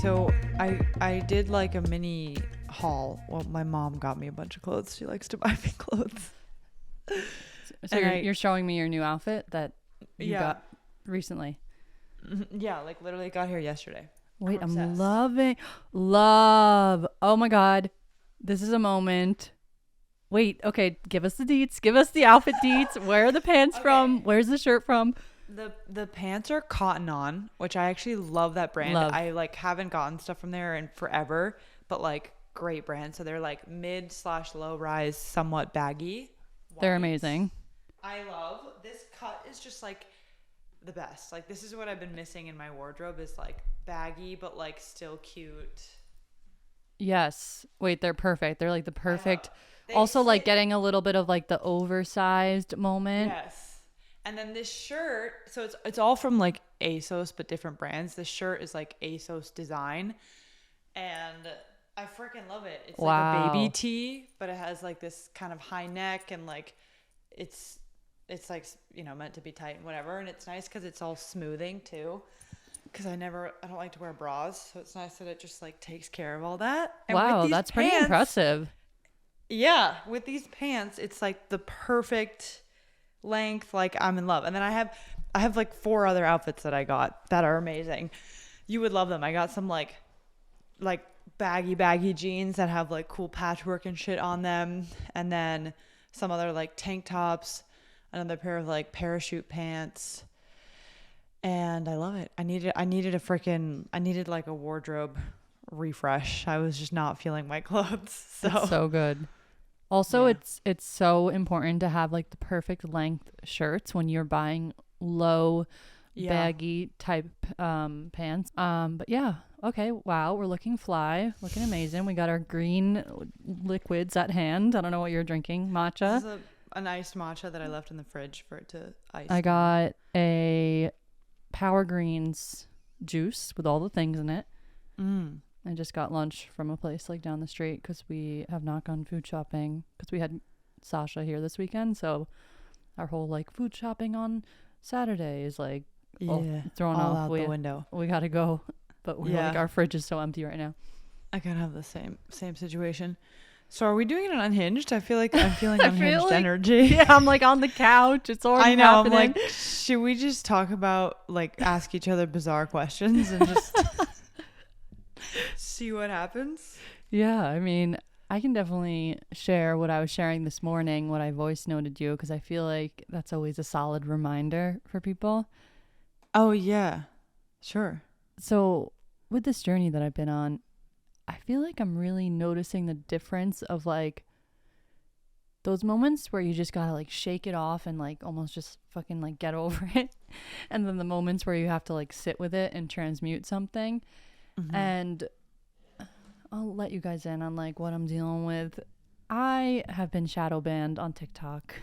so I did like a mini haul. Well, my mom got me a bunch of clothes. She likes to buy me clothes. So you're showing me your new outfit that you got recently. Yeah, like literally got here yesterday. Wait, I'm loving love. Oh my God. This is a moment. Wait, okay, give us the deets. Give us the outfit deets. Where are the pants from? Where's the shirt from? The pants are Cotton On, which I actually love that brand. Love. I like haven't gotten stuff from there in forever, but like great brand. So they're like mid/low rise, somewhat baggy. They're amazing. I love this cut is just like the best. Like this is what I've been missing in my wardrobe is like baggy but like still cute. Yes. Wait, they're perfect. They're like the perfect. Also like getting a little bit of like the oversized moment. Yes. And then this shirt, so it's all from like ASOS but different brands. This shirt is like ASOS design and I freaking love it. It's like a baby tee, but it has like this kind of high neck and like it's like, you know, meant to be tight and whatever. And it's nice because it's all smoothing too. Because I don't like to wear bras. So it's nice that it just like takes care of all that. And wow, that's pretty impressive. Yeah. With these pants, it's like the perfect length. Like I'm in love. And then I have like 4 other outfits that I got that are amazing. You would love them. I got some like baggy jeans that have like cool patchwork and shit on them. And then some other like tank tops, another pair of like parachute pants. And I love it. I needed like a wardrobe refresh. I was just not feeling my clothes. It's so good. Also, it's so important to have like the perfect length shirts when you're buying low baggy type pants. But yeah. Okay. Wow. We're looking fly, looking amazing. We got our green liquids at hand. I don't know what you're drinking. Matcha. This is an iced matcha that I left in the fridge for it to ice. I got a Power Greens juice with all the things in it. I just got lunch from a place like down the street because we have not gone food shopping because we had Sasha here this weekend. So our whole like food shopping on Saturday is like thrown all off out the window. We got to go, but we're like our fridge is so empty right now. I kind of have the same situation. So are we doing it on Unhinged? I feel like I'm feeling unhinged energy. Yeah, I'm like on the couch. It's already happening. I'm like, should we just talk about like ask each other bizarre questions and just see what happens? Yeah, I mean, I can definitely share what I was sharing this morning, what I voice noted you, because I feel like that's always a solid reminder for people. Oh, yeah. Sure. So with this journey that I've been on, I feel like I'm really noticing the difference of like those moments where you just gotta like shake it off and like almost just fucking like get over it. And then the moments where you have to like sit with it and transmute something. Mm-hmm. And I'll let you guys in on like what I'm dealing with. I have been shadow banned on TikTok.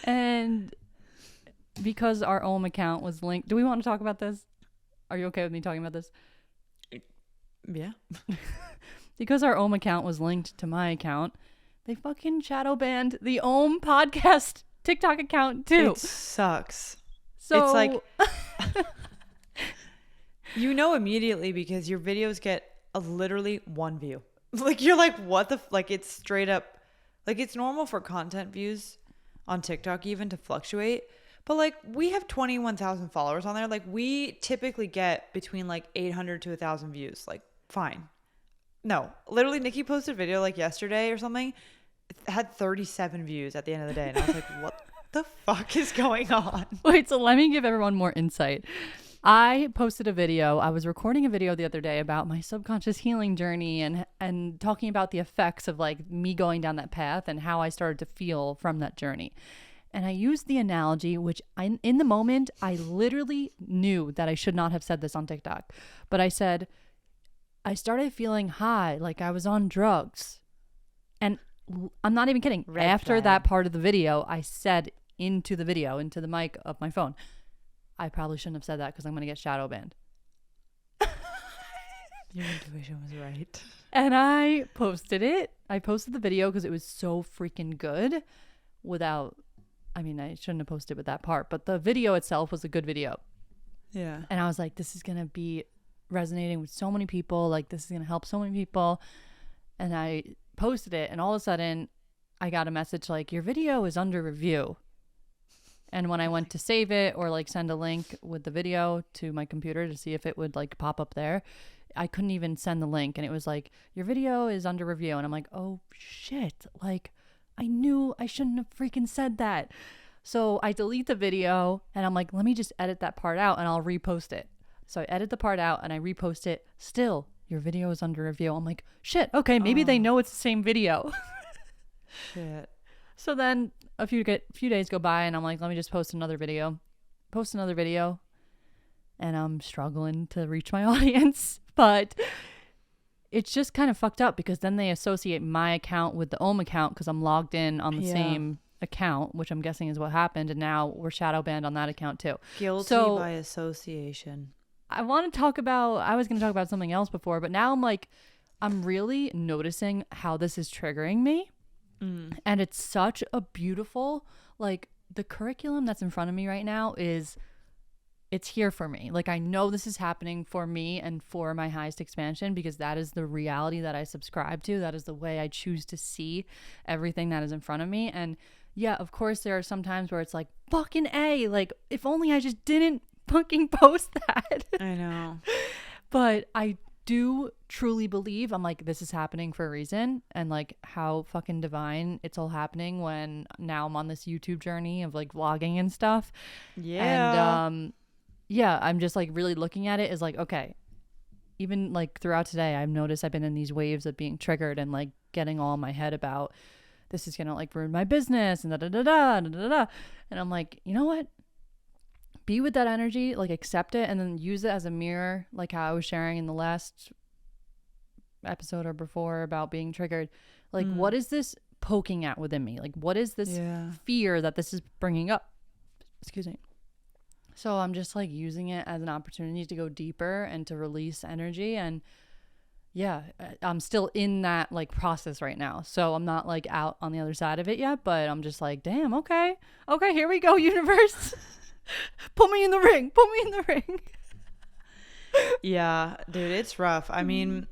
And because our Ohm account was linked. Do we want to talk about this? Are you okay with me talking about this? Yeah. Because our Ohm account was linked to my account, they fucking shadow banned the Ohm podcast TikTok account too. It sucks. So it's like you know immediately because your videos get literally 1 view. Like you're like, what the like it's straight up like it's normal for content views on TikTok even to fluctuate. But like we have 21,000 followers on there. Like we typically get between like 800 to 1,000 views. Like fine. No, literally Nikki posted a video like yesterday or something. It had 37 views at the end of the day. And I was like, what the fuck is going on? Wait, so let me give everyone more insight. I posted a video. I was recording a video the other day about my subconscious healing journey and talking about the effects of like me going down that path and how I started to feel from that journey. And I used the analogy, which in the moment, I literally knew that I should not have said this on TikTok. But I said, I started feeling high, like I was on drugs. And I'm not even kidding. After that part of the video, I said into the video, into the mic of my phone, I probably shouldn't have said that because I'm going to get shadow banned. Your intuition was right. And I posted it. I posted the video because it was so freaking good I shouldn't have posted with that part, but the video itself was a good video. Yeah. And I was like, this is going to be resonating with so many people. Like, this is going to help so many people. And I posted it, and all of a sudden I got a message like, your video is under review. And when I went to save it or like send a link with the video to my computer to see if it would like pop up there, I couldn't even send the link. And it was like, your video is under review. And I'm like, oh shit. Like, I knew I shouldn't have freaking said that. So I delete the video and I'm like, let me just edit that part out and I'll repost it. So I edit the part out and I repost it. Still, your video is under review. I'm like, shit. Okay, maybe they know it's the same video. Shit. So then a few days go by and I'm like, let me just post another video. And I'm struggling to reach my audience. But it's just kind of fucked up because then they associate my account with the Ohm account because I'm logged in on the same account, which I'm guessing is what happened. And now we're shadow banned on that account too. Guilty by association. I was going to talk about something else before, but now I'm like, I'm really noticing how this is triggering me. And it's such a beautiful, like, the curriculum that's in front of me right now it's here for me. Like, I know this is happening for me and for my highest expansion because that is the reality that I subscribe to. That is the way I choose to see everything that is in front of me. And yeah, of course, there are some times where it's like, fucking A, like, if only I just didn't fucking post that. I know. But I do truly believe, I'm like, this is happening for a reason, and like how fucking divine it's all happening when now I'm on this YouTube journey of like vlogging and stuff. Yeah. And yeah, I'm just like really looking at it as like, okay, even like throughout today, I've noticed I've been in these waves of being triggered and like getting all in my head about this is gonna like ruin my business and da da da da da da da. And I'm like, you know what? Be with that energy, like accept it, and then use it as a mirror, like how I was sharing in the last episode or before about being triggered. Like, what is this poking at within me? Like, what is this fear that this is bringing up? Excuse me. So I'm just like using it as an opportunity to go deeper and to release energy. And yeah, I'm still in that like process right now. So I'm not like out on the other side of it yet, but I'm just like, damn, okay, here we go, universe. Put me in the ring. Yeah, dude, it's rough. I mean,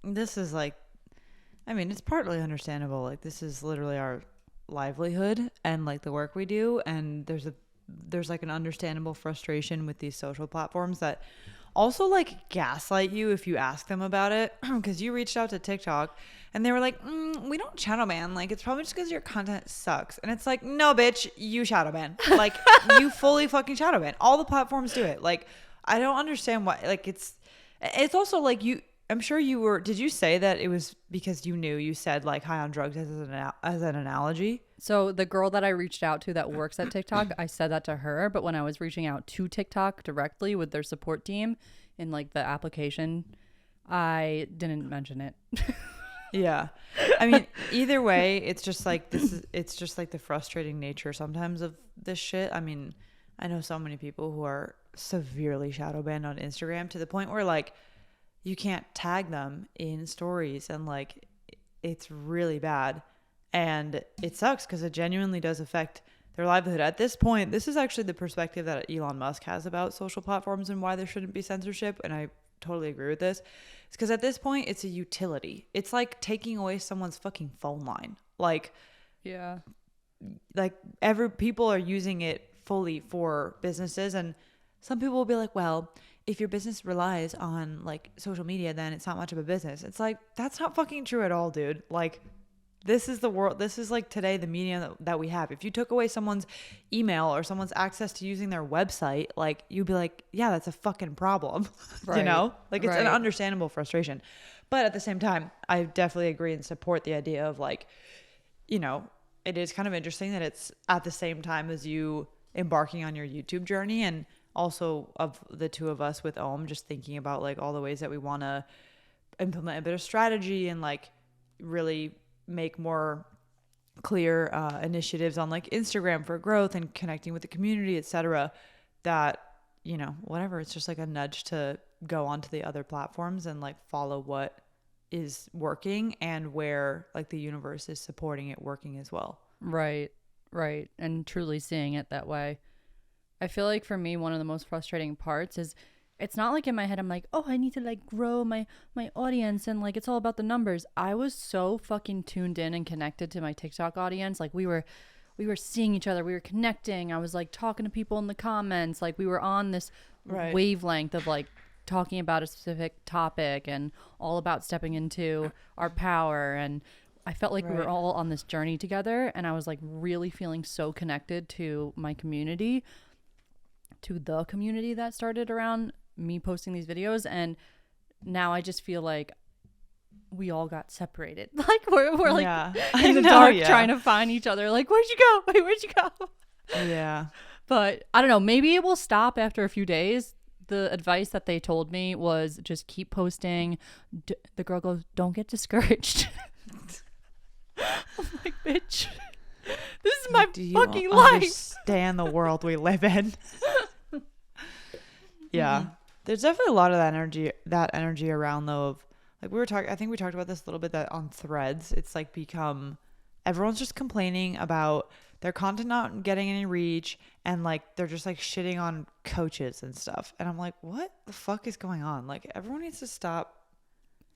this is like, it's partly understandable. Like, this is literally our livelihood and like the work we do. And there's like an understandable frustration with these social platforms that also like gaslight you if you ask them about it. Because you reached out to TikTok and they were like, we don't shadow ban. Like, it's probably just because your content sucks. And it's like, no, bitch, you shadow ban. Like, you fully fucking shadow ban. All the platforms do it. Like, I don't understand why. Like, it's also like I'm sure did you say that it was because you said like high on drugs as an analogy? So the girl that I reached out to that works at TikTok, I said that to her. But when I was reaching out to TikTok directly with their support team in like the application, I didn't mention it. Yeah. I mean, either way, it's just like it's just like the frustrating nature sometimes of this shit. I mean, I know so many people who are severely shadow banned on Instagram to the point where like you can't tag them in stories, and like it's really bad. And it sucks because it genuinely does affect their livelihood. At this point, this is actually the perspective that Elon Musk has about social platforms and why there shouldn't be censorship. And I totally agree with this. It's because at this point, it's a utility. It's like taking away someone's fucking phone line. Like, yeah, like people are using it fully for businesses. And some people will be like, well, if your business relies on like social media, then it's not much of a business. It's like, that's not fucking true at all, dude. Like, this is the world. This is like today, the media that we have. If you took away someone's email or someone's access to using their website, like you'd be like, yeah, that's a fucking problem. Right. You know, like it's an Right. understandable frustration. But at the same time, I definitely agree and support the idea of like, you know, it is kind of interesting that it's at the same time as you embarking on your YouTube journey, and also of the two of us with Ohm, just thinking about like all the ways that we want to implement a bit of strategy and like really make more clear initiatives on like Instagram for growth and connecting with the community, etc. That, you know, whatever, it's just like a nudge to go onto the other platforms and like follow what is working and where like the universe is supporting it working as well. Right. And truly seeing it that way. I feel like for me, one of the most frustrating parts is it's not like in my head I'm like, oh, I need to like grow my audience and like it's all about the numbers. I was so fucking tuned in and connected to my TikTok audience. Like we were seeing each other, we were connecting. I was like talking to people in the comments. Like we were on this Right. wavelength of like talking about a specific topic and all about stepping into our power. And I felt like we were Right. all on this journey together, and I was like really feeling so connected to my community, to the community that started around me posting these videos. And now I just feel like we all got separated. Like we're like Yeah. in the know, dark yeah. trying to find each other. Like, where'd you go? Wait, where'd you go? Yeah. But I don't know. Maybe it will stop after a few days. The advice that they told me was just keep posting. The girl goes, don't get discouraged. I'm like, bitch, this is my Do you fucking life. understand the world we live in? Yeah. There's definitely a lot of that energy around though of like we were talking I think we talked about this a little bit that on Threads it's like become everyone's just complaining about their content not getting any reach and like they're just like shitting on coaches and stuff. And I'm like, what the fuck is going on? Like everyone needs to stop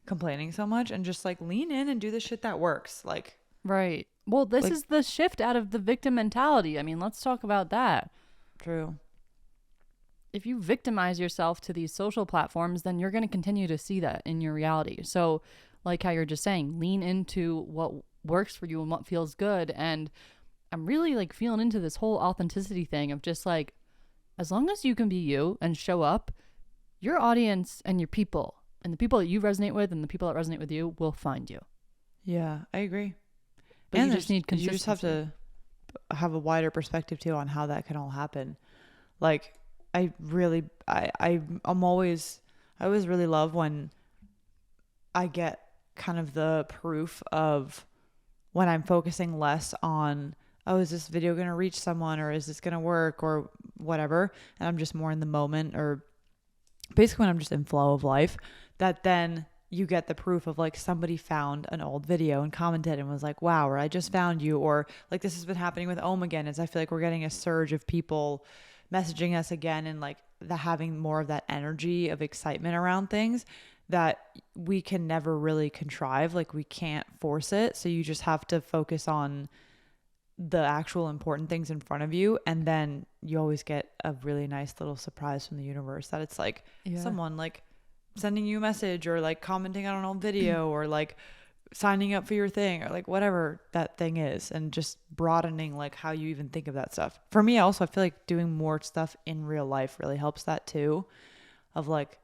complaining so much and just like lean in and do the shit that works. Like Right. Well, this Like- is the shift out of the victim mentality. I mean, let's talk about that. true. If you victimize yourself to these social platforms, then you're going to continue to see that in your reality. So, like how you're just saying, lean into what works for you and what feels good. And I'm really like feeling into this whole authenticity thing of just like, as long as you can be you and show up, your audience and your people and the people that you resonate with and the people that resonate with you will find you. Yeah, I agree. But And you just need you consistency. just have to have a wider perspective too on how that can all happen. Like I always really love when I get kind of the proof of when I'm focusing less on, oh, is this video going to reach someone or is this going to work or whatever. And I'm just more in the moment or basically when I'm just in flow of life, that then you get the proof of like somebody found an old video and commented and was like, wow, or I just found you. Or like this has been happening with Ohm again, is I feel like we're getting a surge of people messaging us again and like having more of that energy of excitement around things that we can never really contrive. Like we can't force it. So you just have to focus on the actual important things in front of you. And then you always get a really nice little surprise from the universe that it's like someone like sending you a message or like commenting on an old video or like signing up for your thing or like whatever that thing is, and just broadening like how you even think of that stuff. For me also, I feel like doing more stuff in real life really helps that too, of like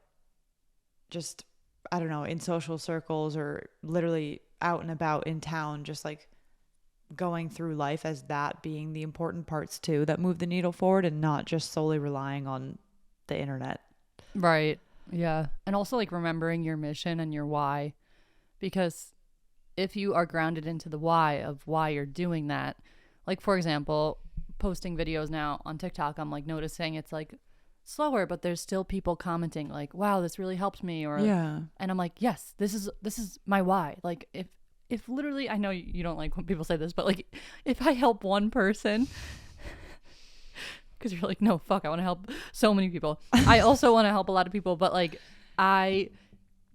just, I don't know, in social circles or literally out and about in town, just like going through life as that being the important parts too that move the needle forward and not just solely relying on the internet. Right. Yeah. And also like remembering your mission and your why, because if you are grounded into the why of why you're doing that, like for example, posting videos now on TikTok, I'm like noticing it's like slower, but there's still people commenting like, wow, this really helped me. Or, Yeah. and I'm like, yes, this is my why. Like if literally, I know you don't like when people say this, but like if I help one person, because you're like, no, fuck, I want to help so many people. I also want to help a lot of people, but like I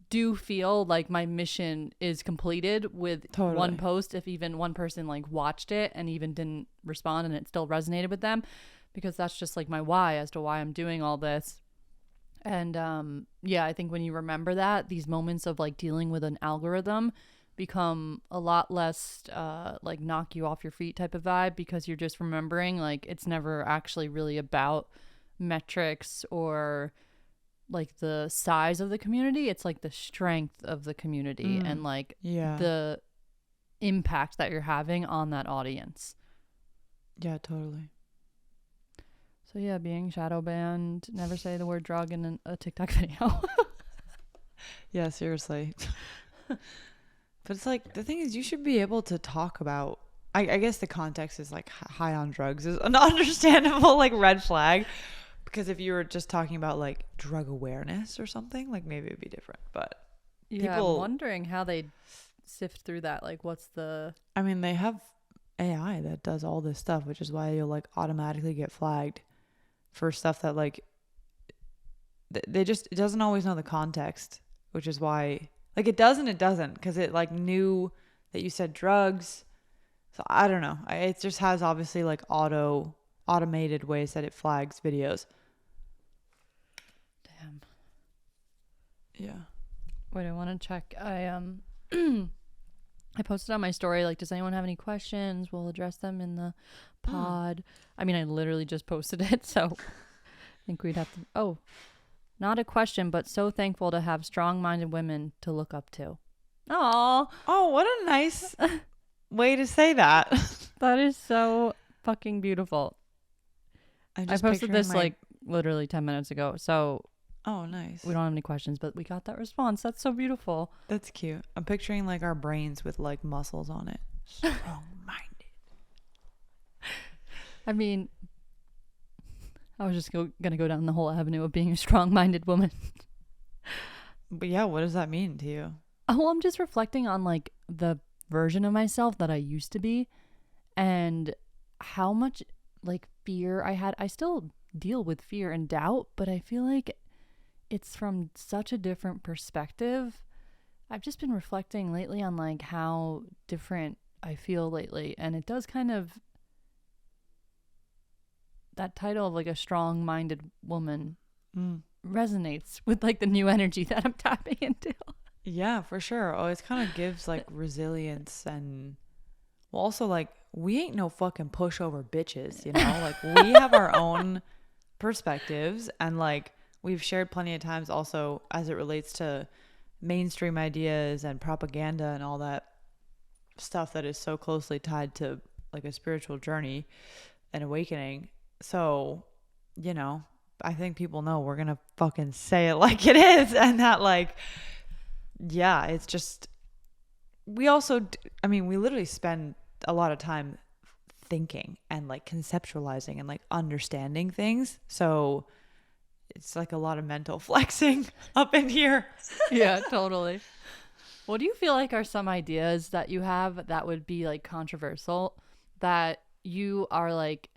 do feel like my mission is completed with one post, if even one person like watched it and even didn't respond and it still resonated with them, because that's just like my why as to why I'm doing all this. And yeah, I think when you remember that, these moments of like dealing with an algorithm become a lot less like knock you off your feet type of vibe, because you're just remembering like it's never actually really about metrics or like the size of the community. It's like the strength of the community and like the impact that you're having on that audience. Yeah, totally. So yeah, being shadow banned, never say the word drug in a TikTok video. Yeah, seriously. But it's like, the thing is, you should be able to talk about, I guess the context is like high on drugs is an understandable like red flag, because if you were just talking about like drug awareness or something, like maybe it'd be different. But Yeah, people, I'm wondering how they sift through that. Like what's the... I mean, they have AI that does all this stuff, which is why you'll like automatically get flagged for stuff that like they just, it doesn't always know the context, which is why like it does and it doesn't, because it like knew that you said drugs. So I don't know. It just has obviously like automated ways that it flags videos. Damn. Yeah. Wait, I want to check. I posted on my story, like, does anyone have any questions? We'll address them in the pod. I mean, I literally just posted it, so I think we'd have to. Oh, not a question, but so thankful to have strong-minded women to look up to. Aw. Oh, what a nice way to say that. That is so fucking beautiful. I'm I just posted picturing this my- like literally 10 minutes ago, so Oh, nice. we don't have any questions, but we got that response. That's so beautiful. That's cute. I'm picturing like our brains with like muscles on it. Strong-minded. I mean, I was just gonna go down the whole avenue of being a strong-minded woman. But yeah, what does that mean to you? Oh, well, I'm just reflecting on like the version of myself that I used to be and how much like fear I had. I still deal with fear and doubt, but I feel like it's from such a different perspective. I've just been reflecting lately on like how different I feel lately, and it does kind of, that title of like a strong-minded woman resonates with like the new energy that I'm tapping into. Yeah, for sure. Oh, it kind of gives like resilience, and well, also like we ain't no fucking pushover bitches, you know? Like we have our own perspectives, and like we've shared plenty of times also as it relates to mainstream ideas and propaganda and all that stuff that is so closely tied to like a spiritual journey and awakening. So, you know, I think people know we're going to fucking say it like it is, and that like, yeah, it's just, we also, I mean, we literally spend a lot of time thinking and like conceptualizing and like understanding things. So it's like a lot of mental flexing up in here. Yeah, totally. What do you feel like are some ideas that you have that would be like controversial, that you are like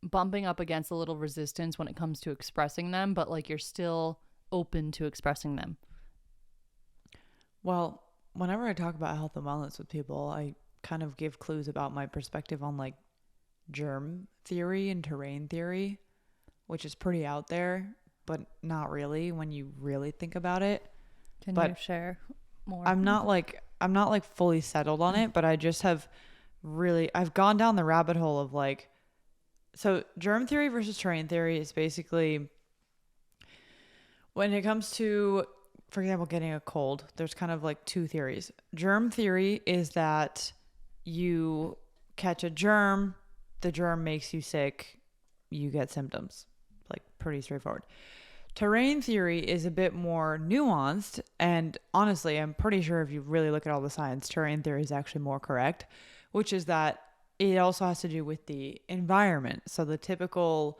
bumping up against a little resistance when it comes to expressing them, but like you're still open to expressing them? Well, whenever I talk about health and wellness with people, I kind of give clues about my perspective on like germ theory and terrain theory, which is pretty out there, but not really when you really think about it. Can But you share more? I'm not like fully settled on it, but I just have really, I've gone down the rabbit hole of like, so germ theory versus terrain theory is basically when it comes to, for example, getting a cold, there's kind of like two theories. Germ theory is that you catch a germ, the germ makes you sick, you get symptoms. Like pretty straightforward. Terrain theory is a bit more nuanced, and honestly, I'm pretty sure if you really look at all the science, terrain theory is actually more correct, which is that it also has to do with the environment. So the typical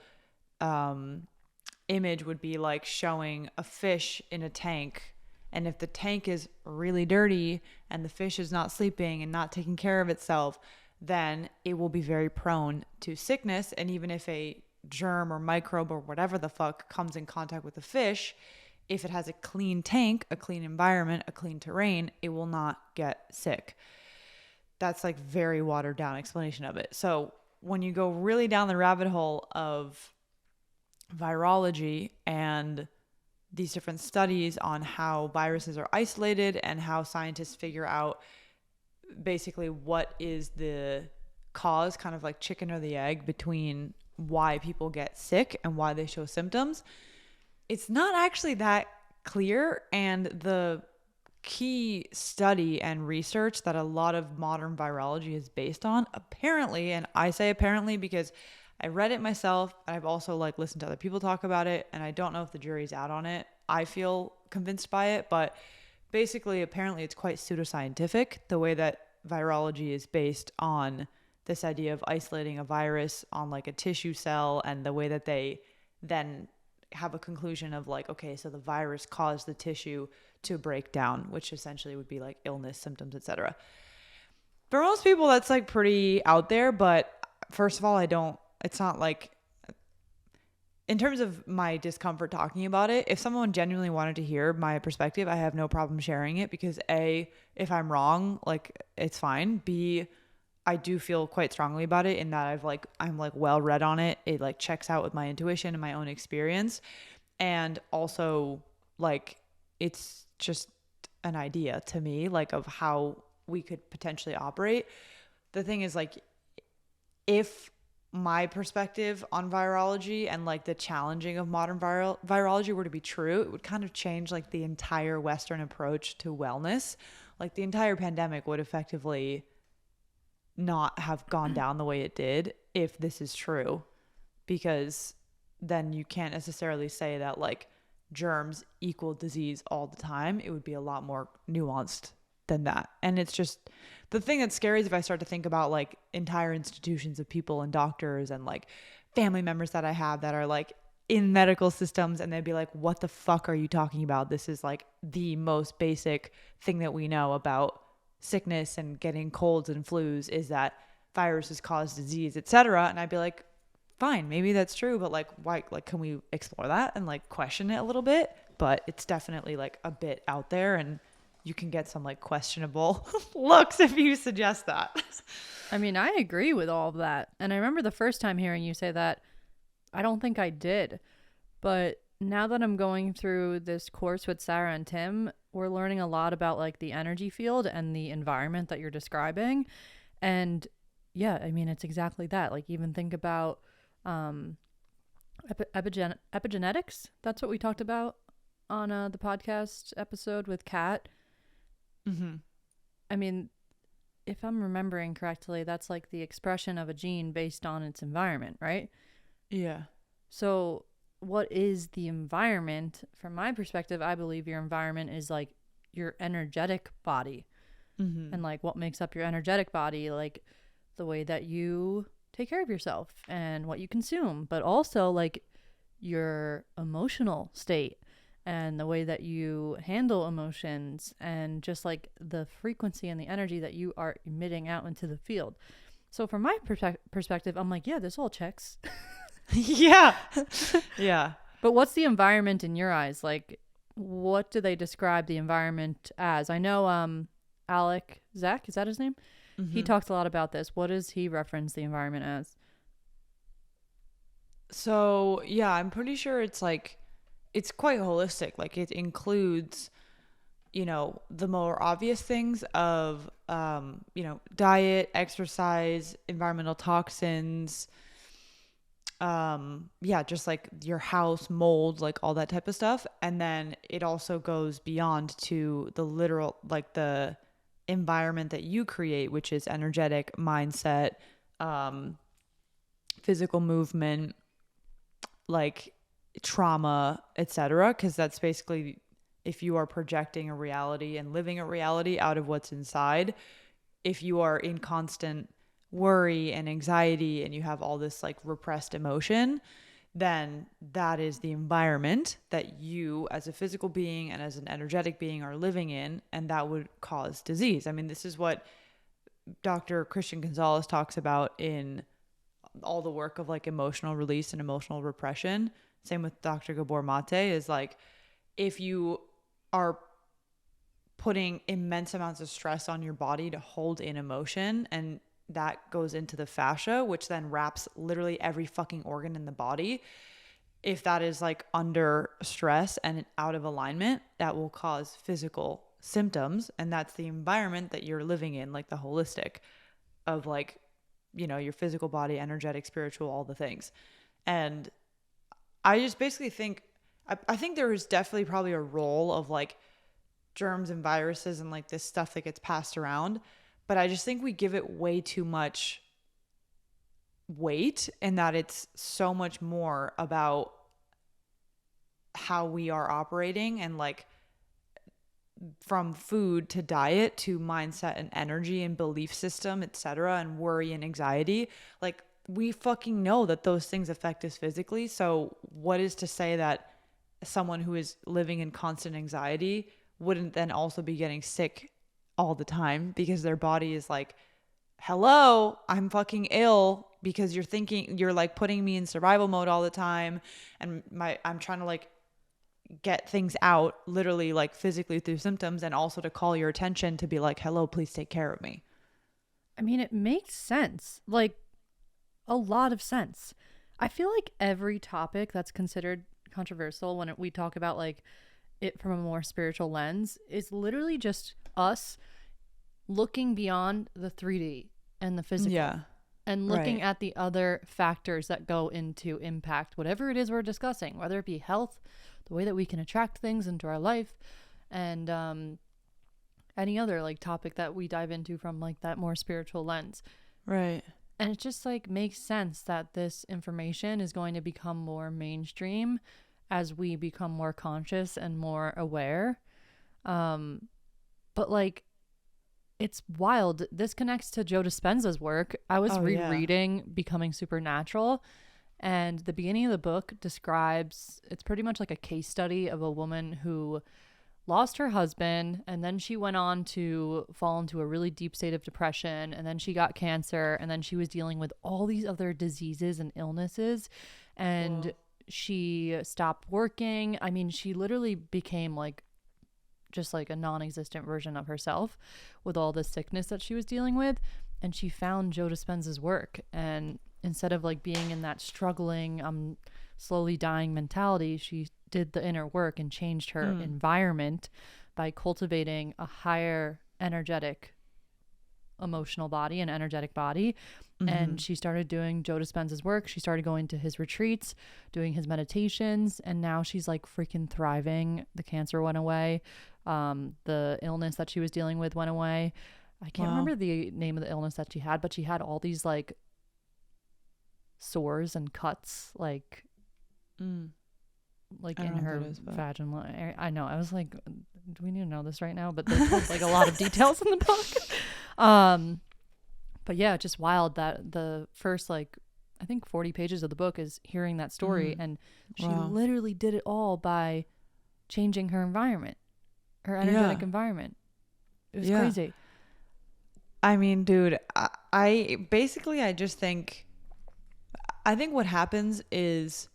image would be like showing a fish in a tank, and if the tank is really dirty and the fish is not sleeping and not taking care of itself, then it will be very prone to sickness. And even if a germ or microbe or whatever the fuck comes in contact with the fish, if it has a clean tank, a clean environment, a clean terrain, it will not get sick. That's like very watered down explanation of it. So when you go really down the rabbit hole of virology and these different studies on how viruses are isolated and how scientists figure out basically what is the cause, kind of like chicken or the egg, between why people get sick and why they show symptoms, it's not actually that clear. And the key study and research that a lot of modern virology is based on, apparently, and I say apparently because I read it myself, I've also like listened to other people talk about it, and I don't know if the jury's out on it. I feel convinced by it, but basically apparently it's quite pseudoscientific, the way that virology is based on this idea of isolating a virus on like a tissue cell, and the way that they then have a conclusion of like, okay, so the virus caused the tissue to break down, which essentially would be like illness, symptoms, etc. For most people, that's like pretty out there, but first of all, it's not like, in terms of my discomfort talking about it, if someone genuinely wanted to hear my perspective, I have no problem sharing it because A, if I'm wrong, like it's fine. B, I do feel quite strongly about it in that I'm like well read on it. It like checks out with my intuition and my own experience. And also like it's just an idea to me, like of how we could potentially operate. The thing is like if my perspective on virology and like the challenging of modern virology were to be true, it would kind of change like the entire Western approach to wellness. Like the entire pandemic would effectively not have gone down the way it did if this is true, because then you can't necessarily say that like germs equal disease all the time. It would be a lot more nuanced than that. And it's just the thing that's scary is if I start to think about like entire institutions of people and doctors and like family members that I have that are like in medical systems, and they'd be like, what the fuck are you talking about? This is like the most basic thing that we know about sickness and getting colds and flus is that viruses cause disease, etc. And I'd be like, fine, maybe that's true, but like why, like can we explore that and like question it a little bit? But it's definitely like a bit out there, and you can get some like questionable looks if you suggest that. I mean, I agree with all of that. And I remember the first time hearing you say that, I don't think I did. But now that I'm going through this course with Sarah and Tim, we're learning a lot about like the energy field and the environment that you're describing. And yeah, I mean, it's exactly that. Like even think about epigenetics. That's what we talked about on the podcast episode with Kat. Mm-hmm. I mean, if I'm remembering correctly, that's like the expression of a gene based on its environment, right? Yeah. So what is the environment? From my perspective, I believe your environment is like your energetic body. Mm-hmm. And like what makes up your energetic body, like the way that you take care of yourself and what you consume, but also like your emotional state and the way that you handle emotions and just like the frequency and the energy that you are emitting out into the field. So from my perspective, I'm like, yeah, this all checks. Yeah. Yeah. But what's the environment in your eyes? Like, what do they describe the environment as? I know Alec Zach, is that his name? Mm-hmm. He talks a lot about this. What does he reference the environment as? So yeah, I'm pretty sure it's like it's quite holistic. Like it includes, you know, the more obvious things of you know, diet, exercise, environmental toxins, yeah, just like your house, mold, like all that type of stuff. And then it also goes beyond to the literal, like the environment that you create, which is energetic, mindset, physical movement, like trauma, etc. Because that's basically if you are projecting a reality and living a reality out of what's inside. If you are in constant worry and anxiety and you have all this like repressed emotion, then that is the environment that you as a physical being and as an energetic being are living in, and that would cause disease. I mean, this is what Dr. Christian Gonzalez talks about in all the work of like emotional release and emotional repression. Same with Dr. Gabor Mate, is like if you are putting immense amounts of stress on your body to hold in emotion, and that goes into the fascia, which then wraps literally every fucking organ in the body. If that is like under stress and out of alignment, that will cause physical symptoms. And that's the environment that you're living in, like the holistic of like, you know, your physical body, energetic, spiritual, all the things. And I just basically think, I think there is definitely probably a role of like germs and viruses and like this stuff that gets passed around. But I just think we give it way too much weight, and that it's so much more about how we are operating, and like from food to diet to mindset and energy and belief system, etc., and worry and anxiety. Like we fucking know that those things affect us physically. So what is to say that someone who is living in constant anxiety wouldn't then also be getting sick all the time because their body is like, hello, I'm fucking ill. because you're like putting me in survival mode all the time, and I'm trying to like get things out literally like physically through symptoms, and also to call your attention to be like, hello, please take care of me. I mean, it makes sense. Like a lot of sense. I feel like every topic that's considered controversial when we talk about like it from a more spiritual lens is literally just us looking beyond the 3D and the physical. Yeah. And looking Right. at the other factors that go into impact whatever it is we're discussing, whether it be health, the way that we can attract things into our life, and any other like topic that we dive into from like that more spiritual lens. Right. And it just like makes sense that this information is going to become more mainstream as we become more conscious and more aware. But like, it's wild. This connects to Joe Dispenza's work. I was rereading Becoming Supernatural, and the beginning of the book describes, it's pretty much like a case study of a woman who lost her husband, and then she went on to fall into a really deep state of depression, and then she got cancer, and then she was dealing with all these other diseases and illnesses, and she stopped working. I mean, she literally became like just like a non-existent version of herself with all the sickness that she was dealing with. And she found Joe Dispenza's work, and instead of like being in that struggling, slowly dying mentality, she did the inner work and changed her environment by cultivating a higher energetic emotional body and energetic body. And she started doing Joe Dispenza's work. She started going to his retreats, doing his meditations, and now she's like freaking thriving. The cancer went away. The illness that she was dealing with went away. I can't remember the name of the illness that she had, but she had all these like sores and cuts like like in her vaginal area. I know. I was like, do we need to know this right now? But there's like a lot of details in the book. But yeah, just wild that the first like I think 40 pages of the book is hearing that story, and she literally did it all by changing her environment, her energetic environment. It was crazy. I mean, dude, I just think what happens is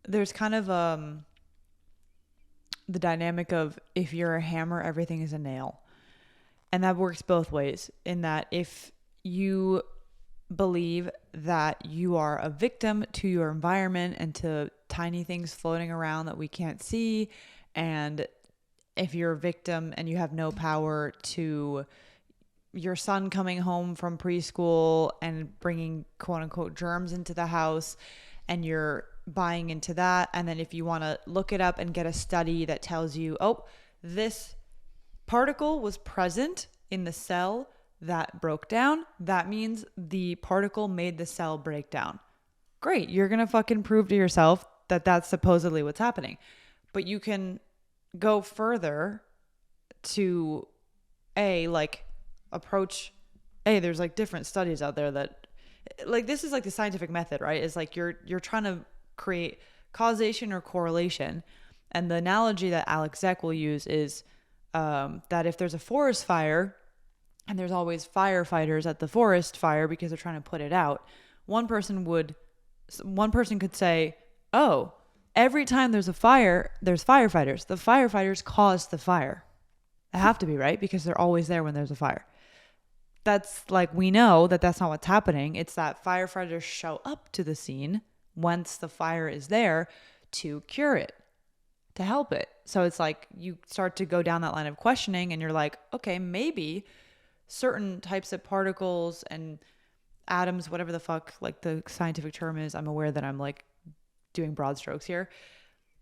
there's kind of the dynamic of if you're a hammer, everything is a nail. And that works both ways, in that if you believe that you are a victim to your environment and to tiny things floating around that we can't see, and if you're a victim and you have no power to your son coming home from preschool and bringing quote unquote germs into the house, and you're buying into that, and then if you want to look it up and get a study that tells you, oh, this particle was present in the cell that broke down, that means the particle made the cell break down. Great. You're going to fucking prove to yourself that that's supposedly what's happening. But you can go further to approach, there's like different studies out there that like, this is like the scientific method, right? It's like you're trying to create causation or correlation. And the analogy that Alex Zeck will use is that if there's a forest fire and there's always firefighters at the forest fire because they're trying to put it out, one person could say, oh, every time there's a fire, there's firefighters. The firefighters caused the fire. They have to be, right? Because they're always there when there's a fire. That's like, we know that that's not what's happening. It's that firefighters show up to the scene once the fire is there to cure it, to help it. So it's like you start to go down that line of questioning, and you're like, okay, maybe certain types of particles and atoms, whatever the fuck like the scientific term is, I'm aware that I'm like doing broad strokes here.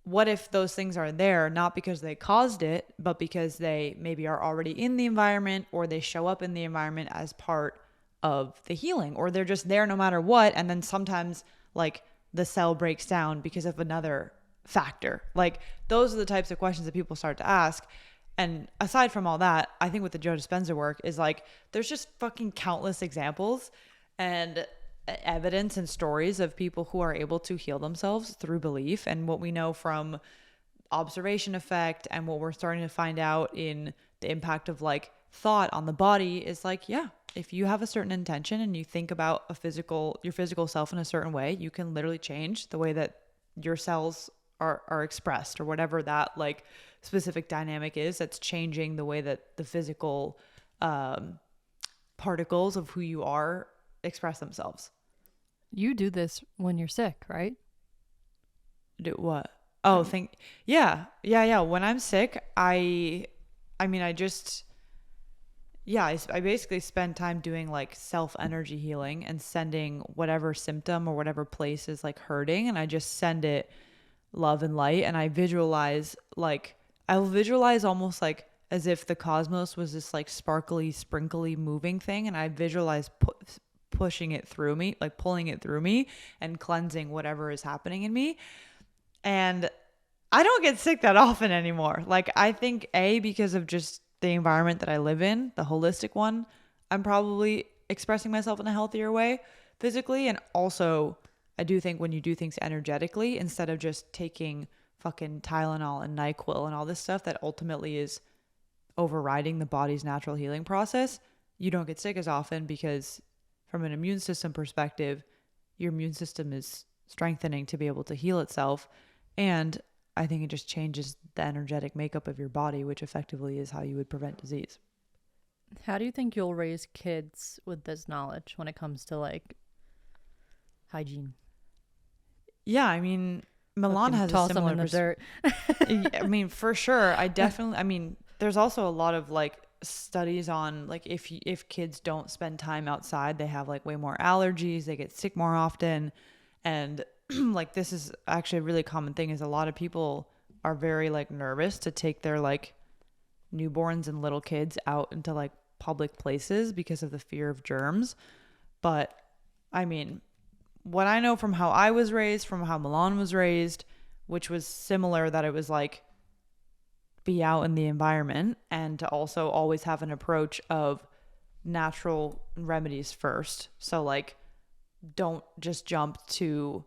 What if those things are there not because they caused it, but because they maybe are already in the environment, or they show up in the environment as part of the healing, or they're just there no matter what, and then sometimes like the cell breaks down because of another factor. Like, those are the types of questions that people start to ask. And aside from all that, I think with the Joe Dispenza work is like, there's just fucking countless examples and evidence and stories of people who are able to heal themselves through belief. And what we know from observation effect and what we're starting to find out in the impact of like thought on the body is like, yeah, if you have a certain intention and you think about your physical self in a certain way, you can literally change the way that your cells are expressed, or whatever that like specific dynamic is that's changing the way that the physical particles of who you are express themselves. You do this when you're sick, right? Do what? Oh, think yeah. When I'm sick, I mean, I just yeah, I basically spend time doing like self energy healing and sending whatever symptom or whatever place is like hurting, and I just send it love and light, and I'll visualize almost like as if the cosmos was this like sparkly, sprinkly moving thing, and I visualize pushing it through me, like pulling it through me and cleansing whatever is happening in me. And I don't get sick that often anymore. Like, I think because of just the environment that I live in, the holistic one, I'm probably expressing myself in a healthier way physically. And also, I do think when you do things energetically, instead of just taking fucking Tylenol and NyQuil and all this stuff that ultimately is overriding the body's natural healing process, you don't get sick as often, because from an immune system perspective, your immune system is strengthening to be able to heal itself. And I think it just changes the energetic makeup of your body, which effectively is how you would prevent disease. How do you think you'll raise kids with this knowledge when it comes to like hygiene? Yeah, I mean, Milan Fucking has a toss them similar in the dirt. I mean, for sure. I mean, there's also a lot of like studies on like if kids don't spend time outside, they have like way more allergies, they get sick more often. And like, this is actually a really common thing, is a lot of people are very like nervous to take their like newborns and little kids out into like public places because of the fear of germs. But I mean, what I know from how I was raised, from how Milan was raised, which was similar, that it was like be out in the environment, and to also always have an approach of natural remedies first. So like, don't just jump to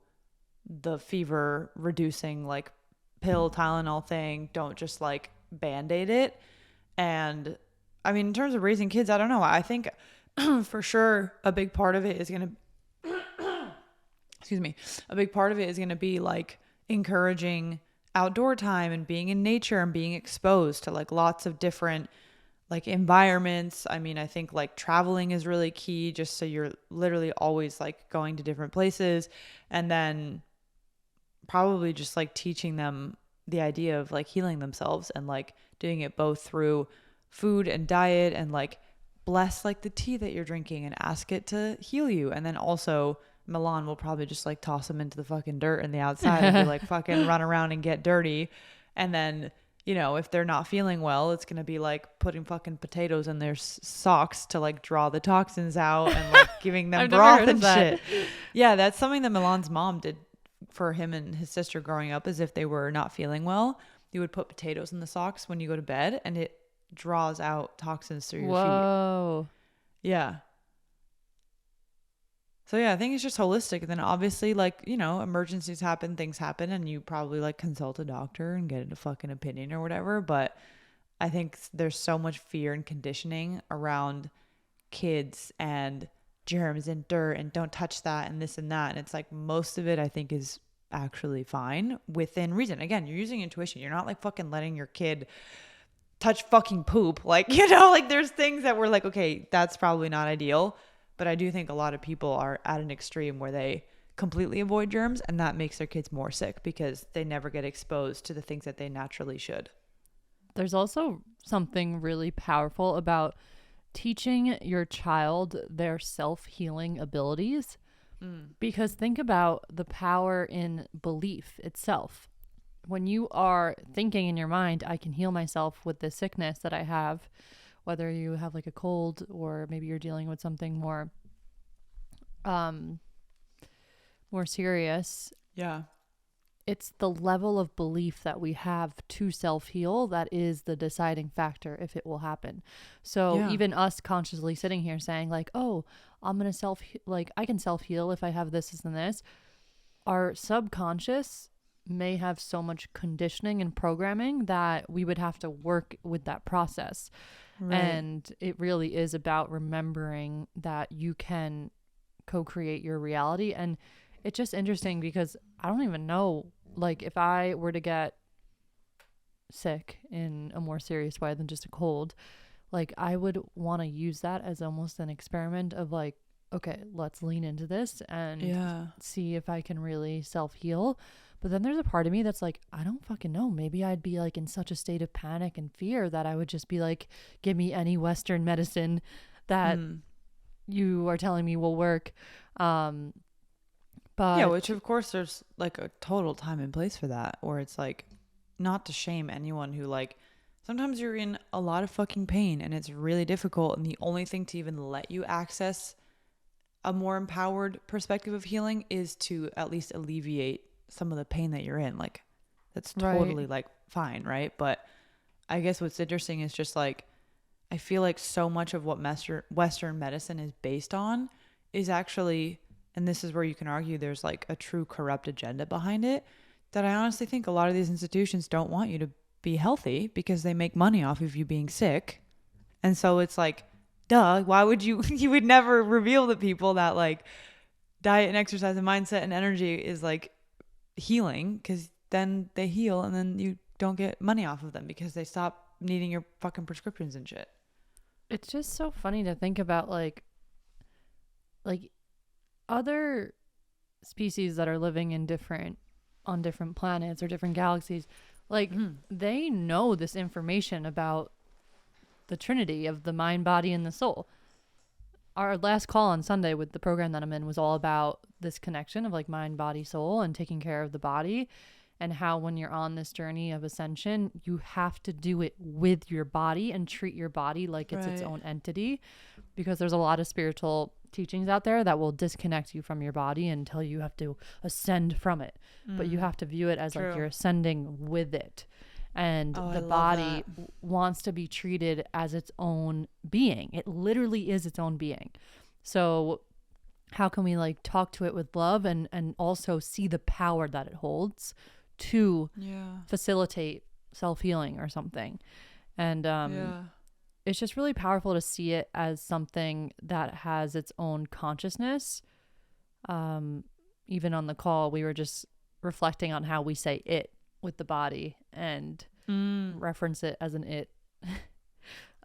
the fever reducing like pill Tylenol thing. Don't just like band-aid it. And I mean, in terms of raising kids, I don't know. I think for sure a big part of it is going to excuse me. A big part of it is going to be like encouraging outdoor time and being in nature and being exposed to like lots of different like environments. I mean, I think like traveling is really key, just so you're literally always like going to different places. And then probably just like teaching them the idea of like healing themselves, and like doing it both through food and diet, and like bless like the tea that you're drinking and ask it to heal you. And then also Milan will probably just like toss them into the fucking dirt in the outside and be like, fucking run around and get dirty. And then, you know, if they're not feeling well, it's going to be like putting fucking potatoes in their socks to like draw the toxins out, and like giving them broth and shit. Yeah, that's something that Milan's mom did for him and his sister growing up. Is if they were not feeling well, you would put potatoes in the socks when you go to bed, and it draws out toxins through your Whoa. feet. Yeah. So yeah, I think it's just holistic. And then obviously, like, you know, emergencies happen, things happen, and you probably like consult a doctor and get a fucking opinion or whatever. But I think there's so much fear and conditioning around kids and germs and dirt and don't touch that and this and that. And it's like, most of it I think is actually fine within reason. Again, you're using intuition. You're not like fucking letting your kid touch fucking poop. Like, you know, like there's things that we're like, okay, that's probably not ideal. But I do think a lot of people are at an extreme where they completely avoid germs, and that makes their kids more sick because they never get exposed to the things that they naturally should. There's also something really powerful about teaching your child their self-healing abilities. Because think about the power in belief itself. When you are thinking in your mind, I can heal myself with this sickness that I have, whether you have like a cold or maybe you're dealing with something more serious. Yeah. It's the level of belief that we have to self-heal that is the deciding factor if it will happen. So even us consciously sitting here saying like, oh, I'm going to I can self-heal if I have this and this. Our subconscious may have so much conditioning and programming that we would have to work with that process. Right. And it really is about remembering that you can co-create your reality. And it's just interesting because I don't even know, like, if I were to get sick in a more serious way than just a cold, like, I would want to use that as almost an experiment of like, okay, let's lean into this and Yeah. see if I can really self-heal. But then there's a part of me that's like, I don't fucking know. Maybe I'd be like in such a state of panic and fear that I would just be like, give me any Western medicine that you are telling me will work. Yeah, But which of course there's like a total time and place for that, or it's like, not to shame anyone who like, sometimes you're in a lot of fucking pain and it's really difficult, and the only thing to even let you access a more empowered perspective of healing is to at least alleviate some of the pain that you're in. Like, that's totally like fine, right? But I guess what's interesting is just like, I feel like so much of what Western medicine is based on is actually, and this is where you can argue there's like a true corrupt agenda behind it, that I honestly think a lot of these institutions don't want you to be healthy because they make money off of you being sick. And so it's like, duh, why would you, you would never reveal to people that like diet and exercise and mindset and energy is like healing, because then they heal and then you don't get money off of them because they stop needing your fucking prescriptions and shit. it's just so funny to think about like other species that are living in on different planets or different galaxies, like they know this information about the trinity of the mind, body, and the soul. Our last call on Sunday with the program that I'm in was all about this connection of like mind, body, soul, and taking care of the body, and how when you're on this journey of ascension, you have to do it with your body and treat your body like it's its own entity, because there's a lot of spiritual teachings out there that will disconnect you from your body and tell you have to ascend from it, but you have to view it as like you're ascending with it. And the body wants to be treated as its own being. It literally is its own being. So how can we like talk to it with love and also see the power that it holds to facilitate self-healing or something? And it's just really powerful to see it as something that has its own consciousness. Even on the call, we were just reflecting on how we say it with the body and reference it as an it.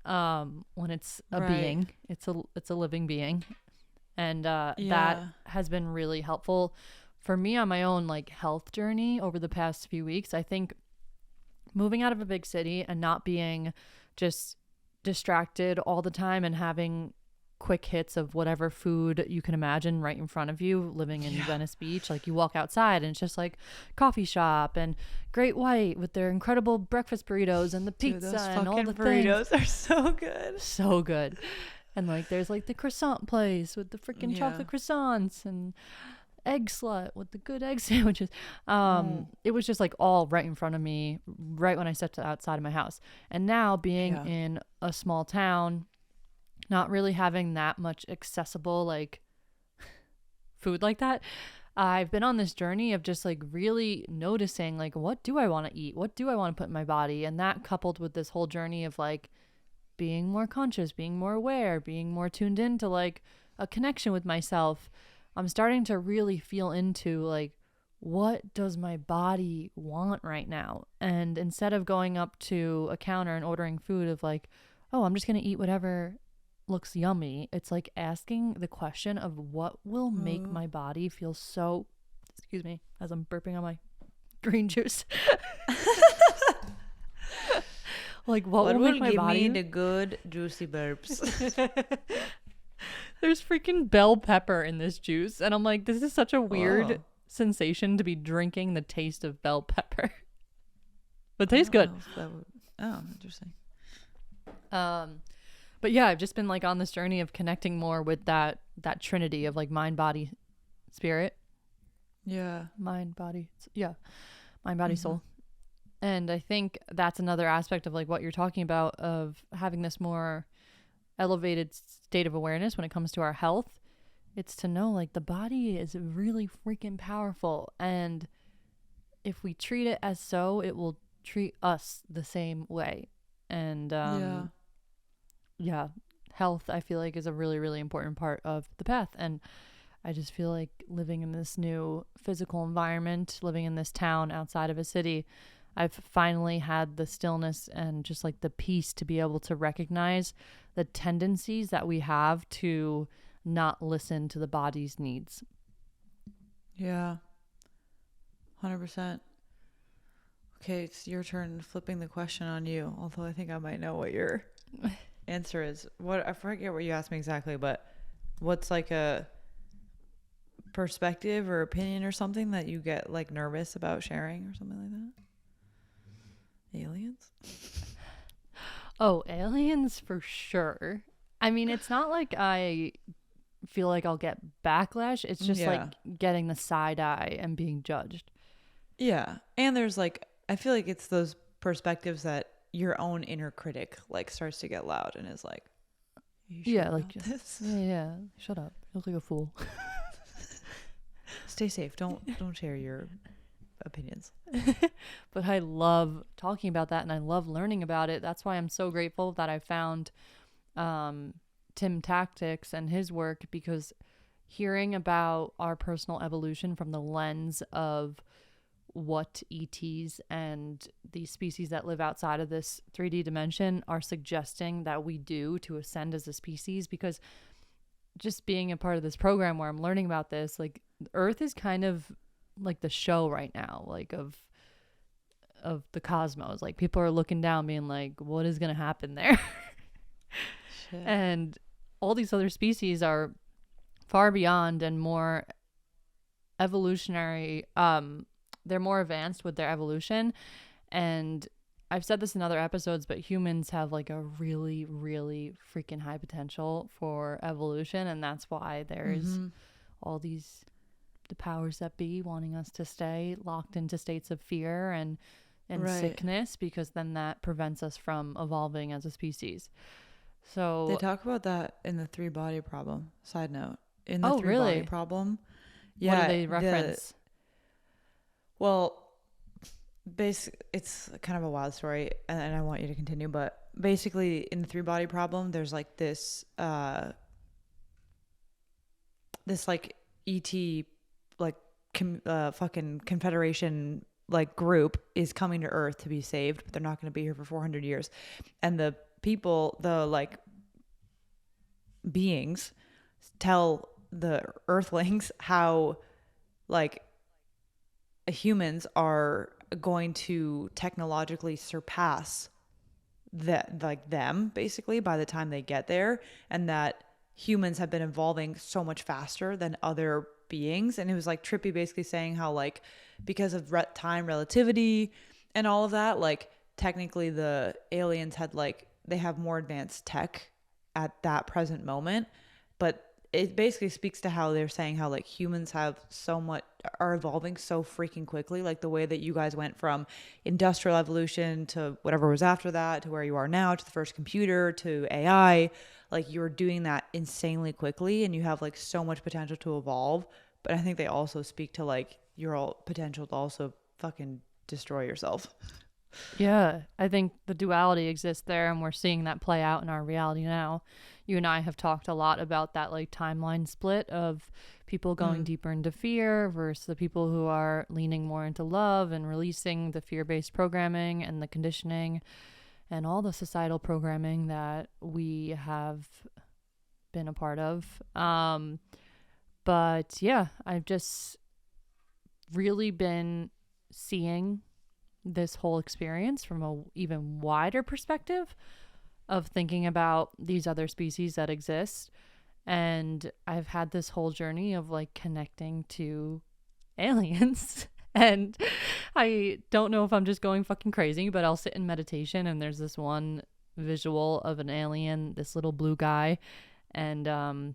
When it's a being, it's a living being. And that has been really helpful for me on my own like health journey over the past few weeks. I think moving out of a big city and not being just distracted all the time and having quick hits of whatever food you can imagine right in front of you, living in Venice Beach, like you walk outside and it's just like coffee shop and Great White with their incredible breakfast burritos and the pizza. Dude, and all the burritos things are so good. And like there's like the croissant place with the freaking chocolate croissants and egg slut with the good egg sandwiches. It was just like all right in front of me right when I stepped outside of my house. And now being in a small town, not really having that much accessible like food like that, I've been on this journey of just like really noticing like, what do I want to eat? What do I want to put in my body? And that coupled with this whole journey of like being more conscious, being more aware, being more tuned into like a connection with myself, I'm starting to really feel into like, what does my body want right now? And instead of going up to a counter and ordering food of like, oh, I'm just going to eat whatever looks yummy, it's like asking the question of what will make my body feel so, excuse me, as I'm burping on my green juice. Like what will make my body give me the good juicy burps? There's freaking bell pepper in this juice, and I'm like, this is such a weird sensation to be drinking the taste of bell pepper. But it tastes good. Interesting. But yeah, I've just been like on this journey of connecting more with that trinity of like mind, body, spirit. Mind, body, soul. And I think that's another aspect of like what you're talking about, of having this more elevated state of awareness when it comes to our health. It's to know like the body is really freaking powerful, and if we treat it as so, it will treat us the same way. And yeah, health, I feel like, is a really, really important part of the path. And I just feel like living in this new physical environment, living in this town outside of a city, I've finally had the stillness and just like the peace to be able to recognize the tendencies that we have to not listen to the body's needs. Yeah. 100%. Okay, it's your turn flipping the question on you. Although I think I might know what your answer is. What, I forget what you asked me exactly, but what's like a perspective or opinion or something that you get like nervous about sharing or something like that? Aliens? Oh, aliens for sure. I mean, it's not like I feel like I'll get backlash. It's just like Yeah. getting the side eye and being judged. Yeah. And there's like, I feel like it's those perspectives that your own inner critic like starts to get loud and is like, are you sure Yeah, like, about this? yeah. Shut up. You look like a fool. Stay safe. Don't share your opinions. But I love talking about that and I love learning about it. That's why I'm so grateful that I found Tim Tactics and his work, because hearing about our personal evolution from the lens of what ETs and the species that live outside of this 3D dimension are suggesting that we do to ascend as a species, because just being a part of this program where I'm learning about this, like Earth is kind of like the show right now, like of the cosmos. Like people are looking down being like, what is going to happen there? Shit. And all these other species are far beyond and more evolutionary. They're more advanced with their evolution. And I've said this in other episodes, but humans have like a really, really freaking high potential for evolution. And that's why there's all these, the powers that be wanting us to stay locked into states of fear and Right. sickness, because then that prevents us from evolving as a species. So They talk about that in the three body problem. Side note. In the oh, three body really? problem. What Yeah. do they reference? Well, it's kind of a wild story and I want you to continue, but basically in the three body problem, there's like this like ET like fucking confederation like group is coming to Earth to be saved, but they're not going to be here for 400 years. And the people, the like beings tell the earthlings how like humans are going to technologically surpass that, like them basically by the time they get there, and that humans have been evolving so much faster than other beings. And it was like trippy basically saying how like because of time relativity and all of that, like technically the aliens had like they have more advanced tech at that present moment, but it basically speaks to how they're saying how like humans have so much are evolving so freaking quickly, like the way that you guys went from industrial evolution to whatever was after that to where you are now to the first computer to AI. Like you're doing that insanely quickly and you have like so much potential to evolve. But I think they also speak to like your all potential to also fucking destroy yourself. Yeah, I think the duality exists there, and we're seeing that play out in our reality now. You and I have talked a lot about that like timeline split of people going deeper into fear versus the people who are leaning more into love and releasing the fear-based programming and the conditioning and all the societal programming that we have been a part of. But yeah, I've just really been seeing this whole experience from a even wider perspective of thinking about these other species that exist. And I've had this whole journey of like connecting to aliens. And I don't know if I'm just going fucking crazy, but I'll sit in meditation and there's this one visual of an alien, this little blue guy. And